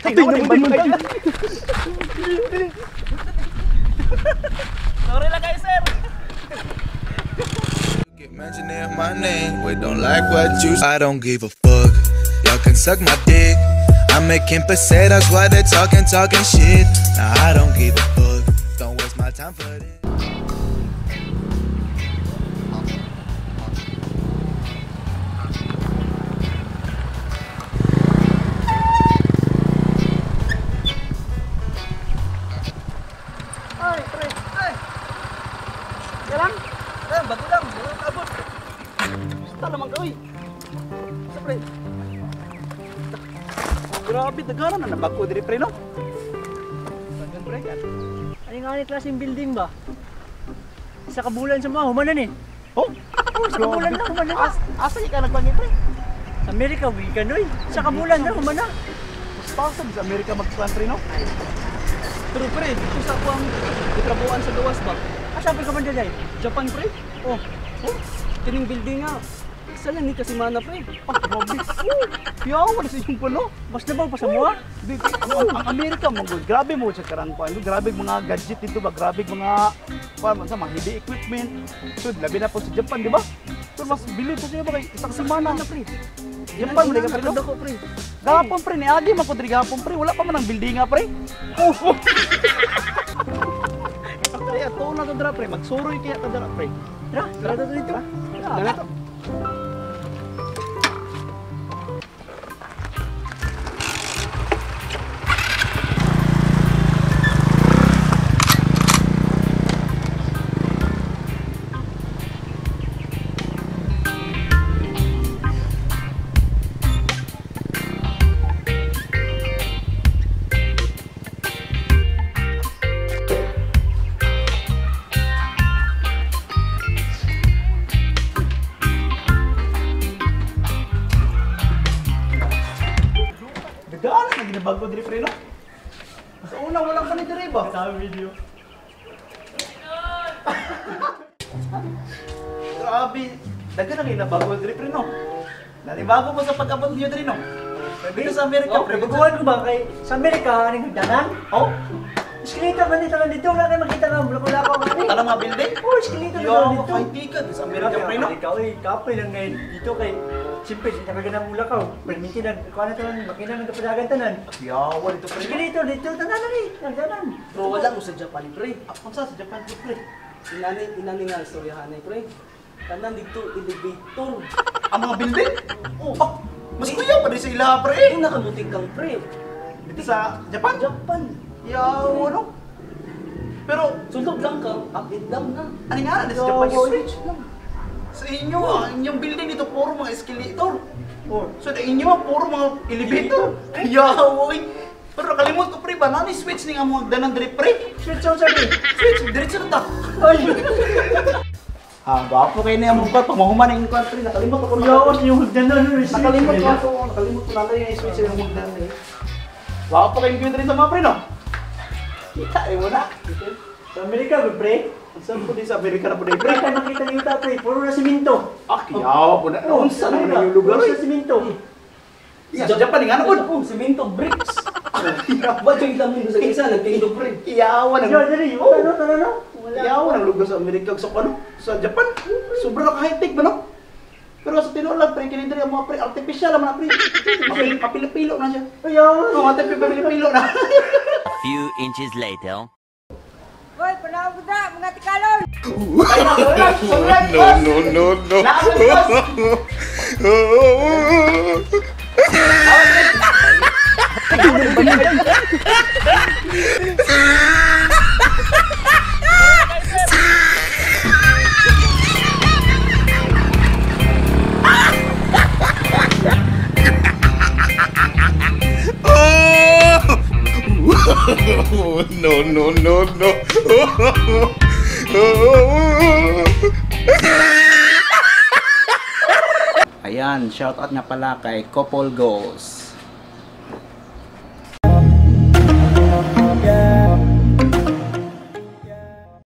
Tingnan mo tayo. Sorry lang guys, sir. Mentioning my name, we don't like what you. I don't give a fuck. Y'all can suck my dick. I'm making pesetas while they're talking shit. Nah, I don't give a fuck. Don't waste my time for this. Ay, pre. Ay. Jalan. Bago lang, abot. Basta naman ka, uy. Basta, pre. Grabe, dagana na nabagko diri, pre, no? Dagan, pre. Ano nga ni klaseng building ba? Sa kabulan sa mga humanan eh. Oh? Sa kabulan na humanan. Asa ka nagbangi, pre? Sa Amerika, weekend oy. Sa kabulan na humanan. Mas pasag sa Amerika mag-plan, pre, no? Pero, pre, dito sa ako ang itrabuan sa gawas ba? Sabi ka man dyan ay? Japan, pre? Oh, Kining building nga. Isa lang ni kasi mana, pre. Grabe. Yawan sa yung puno. mas nabaw pa sa mua? Ang Amerika mo, grabe mo sa karang pa. Grabe mga gadget dito ba? Grabe mga mga heavy equipment. So, labi na po sa Japan, di ba? So, mas bili po siya ba kay isang semana na, pre. Japan mo, pre, no? Ko, pre. Gapon, pre, ni Adi man po diri gapon, pre. Wala pa man ang building nga, pre. Oh. Kaya to na to dra, pre. Magsuroy kaya to dra, pre. Tara dito. Dala to. Dagana na ginabago diri, pre, no? Sa una walang pa ni diri ba? Sa video. Grabe, dagan na ginabago diri, pre, no? Nanibago mo sa pag-abot niyo diri, no? Dito sa Amerika, pre. Baguhan ko ba kay sa Amerika anong hagdanan? Oh, Eskelito ba dito lang dito? Wala kayo makita ng wala pa ba? tala mga building. Oh, eskelito na Yo, lang dito. makaibigan sa Amerika, pre, no? Ikaw eh, kapoy lang ngayon dito kay siyempre, sinabi ka ng mula ka. Permiti lang, kuha na tanan, makina ng kapadagan tanan. Yawan dito, pre. Eskelito, dito, tanan eh, hagdanan. Bro, wala mo sa Japan, pre. Kung sa Japan, pre. Inani nga istoryahan pre. Tanan dito elevator. Ang mga building? Oh, mas kuya pa rin sa ila, pre. Kung nakamuting kang pre. Dito sa Japan? Japan. Yawan, no? Pero, Sulog lang kang up and down na. ano nga, dito sa Japan yung switch lang. Sa inyo, inyong building dito, puro mga escalator. Oh, So, sa inyo, puro mga elevator. Yawoy. Pero kalimot ko, pre, ba? Nani switch ni nga mo hagdanan diri, pre? switch on sabi. Switch, diretso na ta. Ay, Gwapo kayo na yung mukha. Pamahuman yung country. Nakalimot ako na. yawas yung hagdanan. Nakalimot ko ako. Nakalimot ko na kayo yung switch yung hagdanan eh. Gwapo kayong queen rin sa mga pre, no? Kita, mo na. Sa Amerika, pre. Saan po din sa Amerika na po din, Pre, pre? tayo makita niyo ita, pre. Puro na siminto. Kiyaw po na. Unsa na yung lugar, Puro eh? sa siminto. Sa Japan, nga na po. Oh, cemento bricks. Ba't yung ilang mundo sa isa, nagtindog pre. Kiyawan Yo, ang... dali, Oh. ano? Kiyawan ang lugar sa Amerika. Sa ano? Sa Japan. Sobrang high-tech ba, no? Pero sa tinulang, pre, kinindari ang mga pre, artificial ang mga pre. Mapilipilo na siya. Ayaw. Mga tayo mapilipilo na. A few inches later. Hoy, panahon ko na, mga tikalon! No. No. Ayan, shoutout nga pala kay Couple Goals.